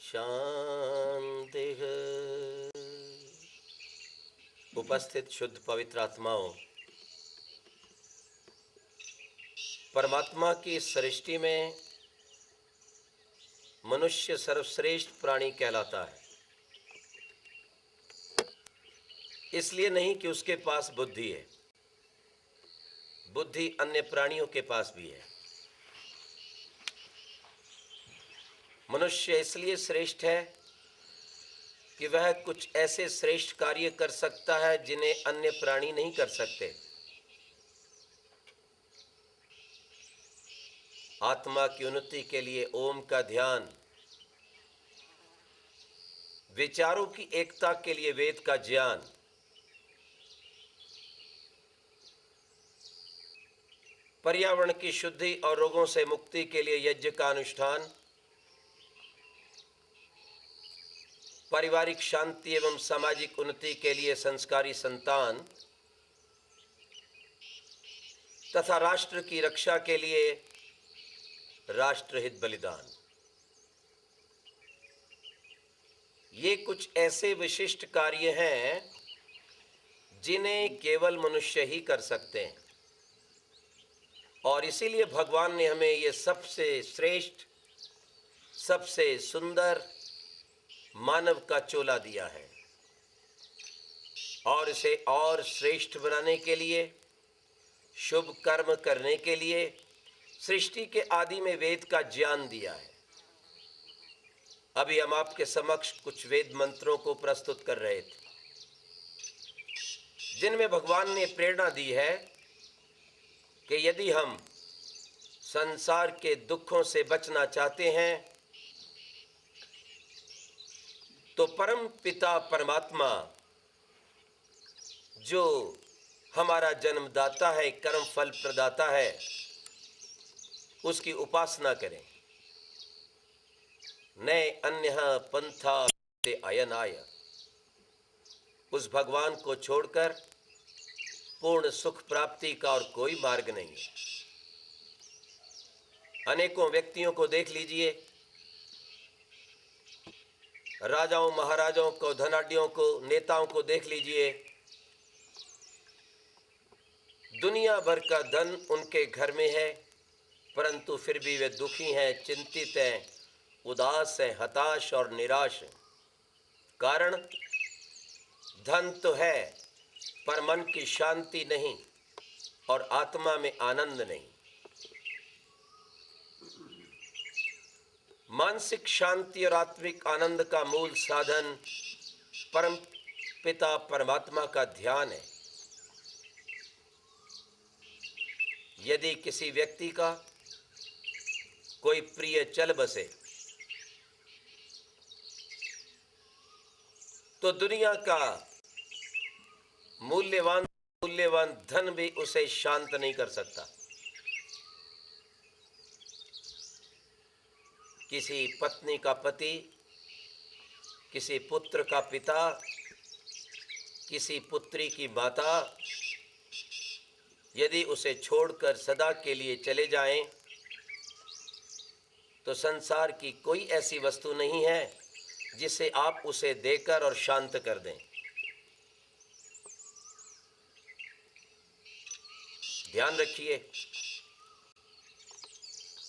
शांति। उपस्थित शुद्ध पवित्र आत्माओं, परमात्मा की सृष्टि में मनुष्य सर्वश्रेष्ठ प्राणी कहलाता है। इसलिए नहीं कि उसके पास बुद्धि है, बुद्धि अन्य प्राणियों के पास भी है। मनुष्य इसलिए श्रेष्ठ है कि वह कुछ ऐसे श्रेष्ठ कार्य कर सकता है जिन्हें अन्य प्राणी नहीं कर सकते। आत्मा की उन्नति के लिए ओम का ध्यान, विचारों की एकता के लिए वेद का ज्ञान, पर्यावरण की शुद्धि और रोगों से मुक्ति के लिए यज्ञ का अनुष्ठान, पारिवारिक शांति एवं सामाजिक उन्नति के लिए संस्कारी संतान तथा राष्ट्र की रक्षा के लिए राष्ट्रहित बलिदान, ये कुछ ऐसे विशिष्ट कार्य हैं जिन्हें केवल मनुष्य ही कर सकते हैं। और इसीलिए भगवान ने हमें ये सबसे श्रेष्ठ, सबसे सुंदर मानव का चोला दिया है। और इसे और श्रेष्ठ बनाने के लिए, शुभ कर्म करने के लिए सृष्टि के आदि में वेद का ज्ञान दिया है। अभी हम आपके समक्ष कुछ वेद मंत्रों को प्रस्तुत कर रहे थे, जिनमें भगवान ने प्रेरणा दी है कि यदि हम संसार के दुखों से बचना चाहते हैं तो परम पिता परमात्मा, जो हमारा जन्मदाता है, कर्म फल प्रदाता है, उसकी उपासना करें। न अन्य पंथा अयनाय, उस भगवान को छोड़कर पूर्ण सुख प्राप्ति का और कोई मार्ग नहीं है। अनेकों व्यक्तियों को देख लीजिए, राजाओं महाराजाओं को, धनाढ्यों को, नेताओं को देख लीजिए, दुनिया भर का धन उनके घर में है, परंतु फिर भी वे दुखी हैं, चिंतित हैं, उदास हैं, हताश और निराश हैं। कारण, धन तो है पर मन की शांति नहीं और आत्मा में आनंद नहीं। मानसिक शांति और आत्मिक आनंद का मूल साधन परम पिता परमात्मा का ध्यान है। यदि किसी व्यक्ति का कोई प्रिय चल बसे तो दुनिया का मूल्यवान धन भी उसे शांत नहीं कर सकता। किसी पत्नी का पति, किसी पुत्र का पिता, किसी पुत्री की माता यदि उसे छोड़कर सदा के लिए चले जाएं तो संसार की कोई ऐसी वस्तु नहीं है जिसे आप उसे देकर और शांत कर दें। ध्यान रखिए,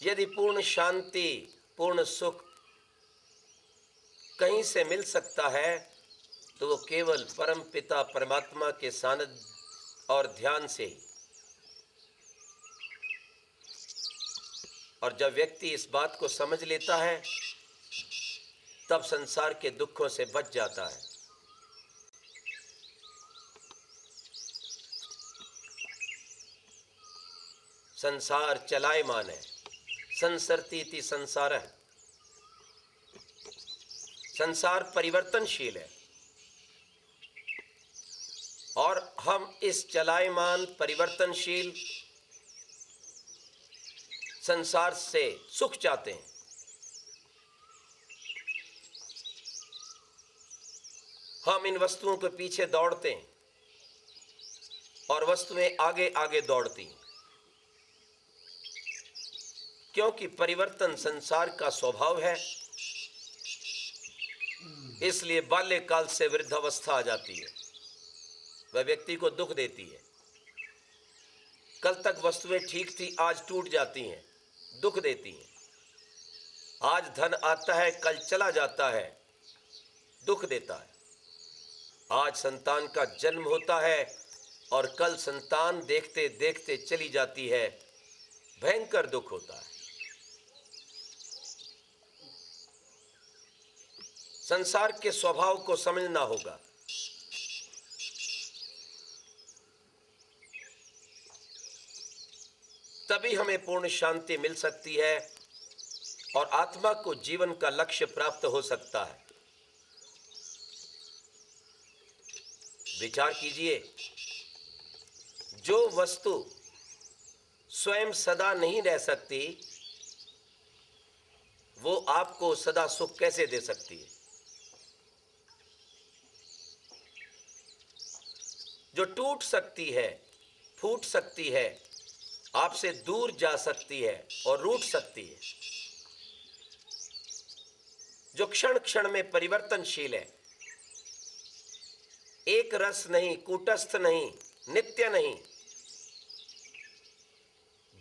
यदि पूर्ण शांति, पूर्ण सुख कहीं से मिल सकता है तो वो केवल परम पिता परमात्मा के सानिध्य और ध्यान से ही। और जब व्यक्ति इस बात को समझ लेता है तब संसार के दुखों से बच जाता है। संसार चलायमान है, संसरतीति संसारः, संसार परिवर्तनशील है और हम इस चलायमान परिवर्तनशील संसार से सुख चाहते हैं। हम इन वस्तुओं के पीछे दौड़ते हैं और वस्तुएं आगे आगे दौड़ती हैं, क्योंकि परिवर्तन संसार का स्वभाव है इसलिए बाल्यकाल से वृद्धावस्था आ जाती है, वह व्यक्ति को दुख देती है। कल तक वस्तुएं ठीक थी, आज टूट जाती हैं, दुख देती हैं। आज धन आता है, कल चला जाता है, दुख देता है। आज संतान का जन्म होता है और कल संतान देखते देखते चली जाती है, भयंकर दुख होता है। संसार के स्वभाव को समझना होगा। तभी हमें पूर्ण शांति मिल सकती है और आत्मा को जीवन का लक्ष्य प्राप्त हो सकता है। विचार कीजिए, जो वस्तु स्वयं सदा नहीं रह सकती, वो आपको सदा सुख कैसे दे सकती है? जो टूट सकती है, फूट सकती है, आपसे दूर जा सकती है और रूठ सकती है, जो क्षण क्षण में परिवर्तनशील है, एक रस नहीं, कूटस्थ नहीं, नित्य नहीं,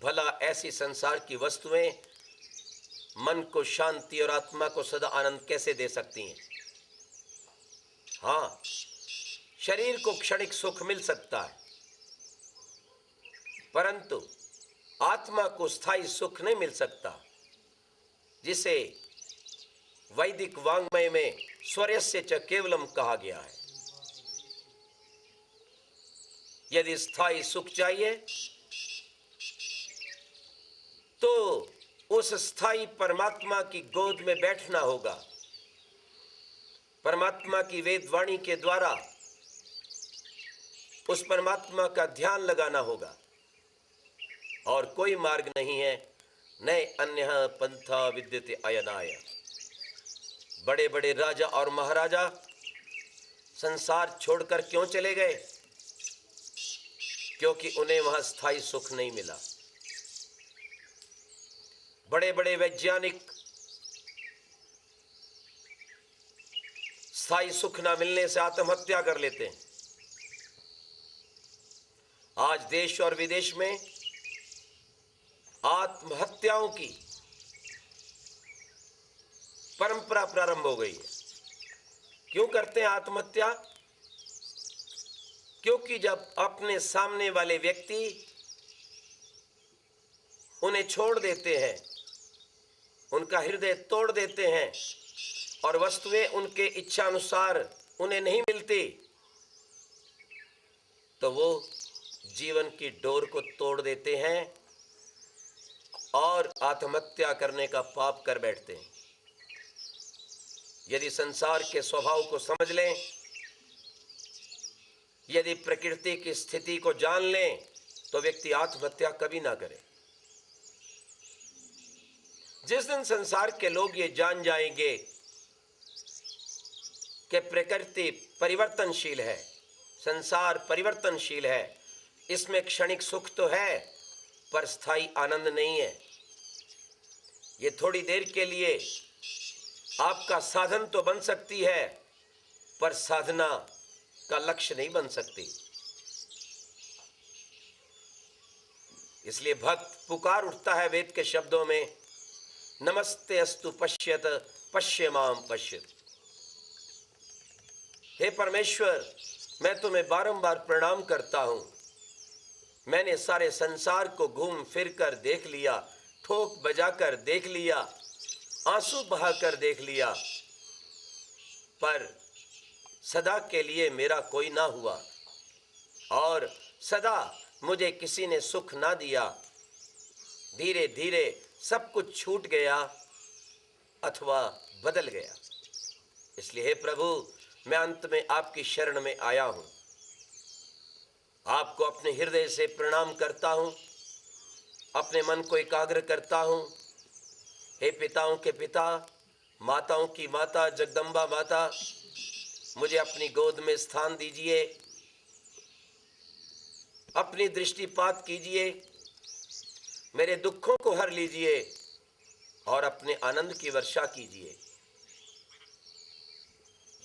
भला ऐसी संसार की वस्तुएं मन को शांति और आत्मा को सदा आनंद कैसे दे सकती हैं? हाँ, शरीर को क्षणिक सुख मिल सकता है, परंतु आत्मा को स्थायी सुख नहीं मिल सकता, जिसे वैदिक वाङ्मय में स्वर्यस्य च केवलम कहा गया है। यदि स्थायी सुख चाहिए तो उस स्थायी परमात्मा की गोद में बैठना होगा, परमात्मा की वेदवाणी के द्वारा उस परमात्मा का ध्यान लगाना होगा, और कोई मार्ग नहीं है। नए अन्यः पंथा विद्यते अयनाय। बड़े बड़े राजा और महाराजा संसार छोड़कर क्यों चले गए? क्योंकि उन्हें वहां स्थायी सुख नहीं मिला। बड़े बड़े वैज्ञानिक स्थायी सुख ना मिलने से आत्महत्या कर लेते हैं। आज देश और विदेश में आत्महत्याओं की परंपरा प्रारंभ हो गई है। क्यों करते हैं आत्महत्या? क्योंकि जब अपने सामने वाले व्यक्ति उन्हें छोड़ देते हैं, उनका हृदय तोड़ देते हैं और वस्तुएं उनके इच्छा अनुसार उन्हें नहीं मिलती, तो वो जीवन की डोर को तोड़ देते हैं और आत्महत्या करने का पाप कर बैठते हैं। यदि संसार के स्वभाव को समझ लें, यदि प्रकृति की स्थिति को जान लें, तो व्यक्ति आत्महत्या कभी ना करे। जिस दिन संसार के लोग ये जान जाएंगे कि प्रकृति परिवर्तनशील है, संसार परिवर्तनशील है, इसमें क्षणिक सुख तो है पर स्थायी आनंद नहीं है। ये थोड़ी देर के लिए आपका साधन तो बन सकती है, पर साधना का लक्ष्य नहीं बन सकती। इसलिए भक्त पुकार उठता है वेद के शब्दों में, नमस्ते अस्तु पश्यत पश्य माम पश्यत। हे परमेश्वर, मैं तुम्हें बारंबार प्रणाम करता हूं। मैंने सारे संसार को घूम फिर कर देख लिया, ठोक बजाकर देख लिया, आंसू बहाकर देख लिया, पर सदा के लिए मेरा कोई ना हुआ और सदा मुझे किसी ने सुख ना दिया। धीरे धीरे सब कुछ छूट गया अथवा बदल गया। इसलिए हे प्रभु, मैं अंत में आपकी शरण में आया हूं, आपको अपने हृदय से प्रणाम करता हूं, अपने मन को एकाग्र करता हूं। हे पिताओं के पिता, माताओं की माता, जगदम्बा माता, मुझे अपनी गोद में स्थान दीजिए, अपनी दृष्टिपात कीजिए, मेरे दुखों को हर लीजिए और अपने आनंद की वर्षा कीजिए।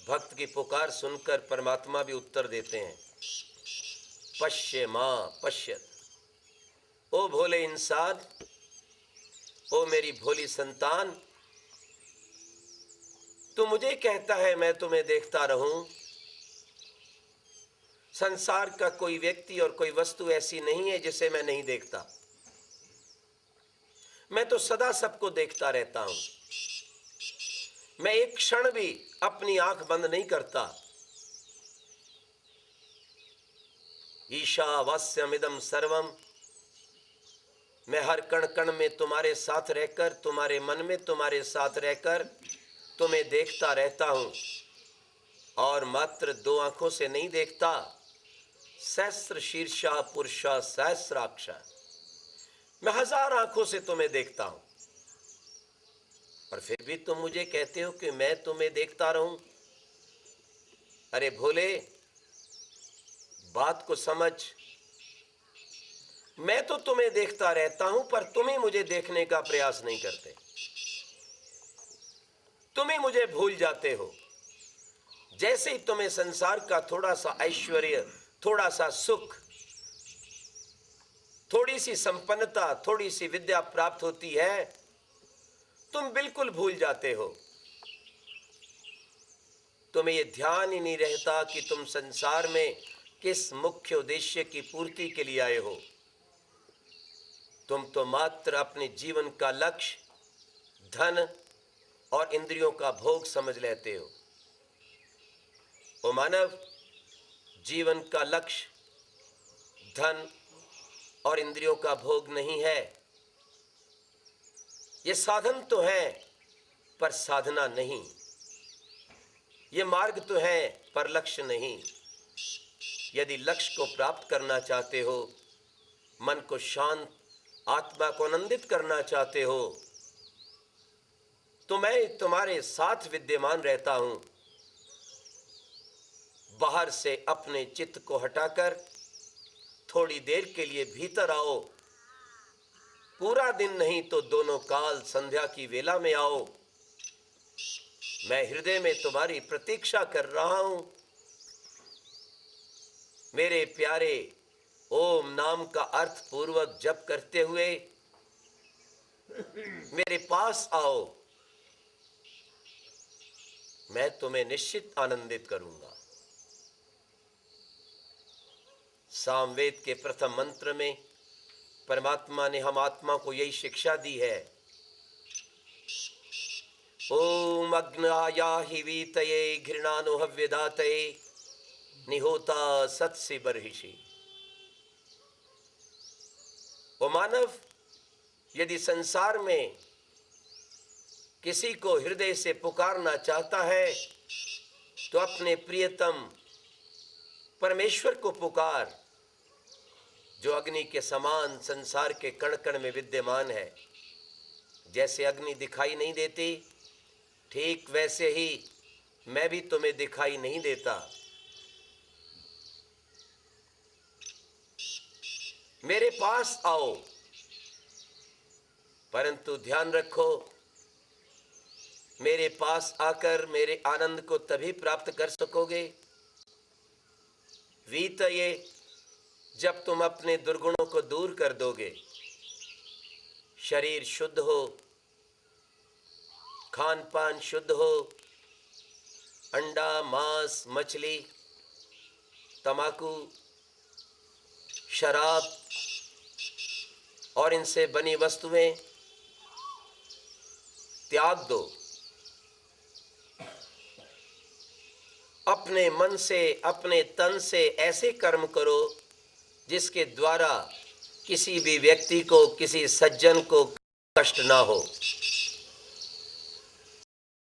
भक्त की पुकार सुनकर परमात्मा भी उत्तर देते हैं, पश्य मां पश्यत। ओ भोले इंसान, ओ मेरी भोली संतान, तू मुझे कहता है मैं तुम्हें देखता रहूं। संसार का कोई व्यक्ति और कोई वस्तु ऐसी नहीं है जिसे मैं नहीं देखता। मैं तो सदा सबको देखता रहता हूं। मैं एक क्षण भी अपनी आंख बंद नहीं करता। ईशावास्यमिदं सर्वम, मैं हर कण कण में तुम्हारे साथ रहकर, तुम्हारे मन में तुम्हारे साथ रहकर तुम्हें देखता रहता हूं। और मात्र दो आंखों से नहीं देखता, सहस्र शीर्षा पुरुषा सहस्राक्षा, मैं 1000 आंखों से तुम्हें देखता हूं। और फिर भी तुम मुझे कहते हो कि मैं तुम्हें देखता रहूं। अरे भोले, बात को समझ। मैं तो तुम्हें देखता रहता हूं, पर तुम ही मुझे देखने का प्रयास नहीं करते। तुम ही मुझे भूल जाते हो। जैसे ही तुम्हें संसार का थोड़ा सा ऐश्वर्य, थोड़ा सा सुख, थोड़ी सी संपन्नता, थोड़ी सी विद्या प्राप्त होती है, तुम बिल्कुल भूल जाते हो। तुम्हें यह ध्यान ही नहीं रहता कि तुम संसार में किस मुख्य उद्देश्य की पूर्ति के लिए आए हो। तुम तो मात्र अपने जीवन का लक्ष्य धन और इंद्रियों का भोग समझ लेते हो। ओ मानव, जीवन का लक्ष्य धन और इंद्रियों का भोग नहीं है। ये साधन तो है पर साधना नहीं। ये मार्ग तो है पर लक्ष्य नहीं। यदि लक्ष्य को प्राप्त करना चाहते हो, मन को शांत, आत्मा को आनंदित करना चाहते हो, तो मैं तुम्हारे साथ विद्यमान रहता हूं। बाहर से अपने चित्त को हटाकर थोड़ी देर के लिए भीतर आओ। पूरा दिन नहीं तो दोनों काल संध्या की वेला में आओ। मैं हृदय में तुम्हारी प्रतीक्षा कर रहा हूं। मेरे प्यारे, ओम नाम का अर्थ पूर्वक जप करते हुए मेरे पास आओ। मैं तुम्हें निश्चित आनंदित करूंगा। सामवेद के प्रथम मंत्र में परमात्मा ने हम आत्मा को यही शिक्षा दी है। ओम अग्नायाहि वीतये घृणानो हव्यदातये निहोता सत्सि बर्हिषि। ओ मानव, यदि संसार में किसी को हृदय से पुकारना चाहता है तो अपने प्रियतम परमेश्वर को पुकार, जो अग्नि के समान संसार के कण कण में विद्यमान है। जैसे अग्नि दिखाई नहीं देती, ठीक वैसे ही मैं भी तुम्हें दिखाई नहीं देता। मेरे पास आओ, परंतु ध्यान रखो, मेरे पास आकर मेरे आनंद को तभी प्राप्त कर सकोगे वीतये, जब तुम अपने दुर्गुणों को दूर कर दोगे। शरीर शुद्ध हो, खान पान शुद्ध हो, अंडा, मांस, मछली, तंबाकू, शराब और इनसे बनी वस्तुएं त्याग दो। अपने मन से, अपने तन से ऐसे कर्म करो जिसके द्वारा किसी भी व्यक्ति को, किसी सज्जन को कष्ट ना हो।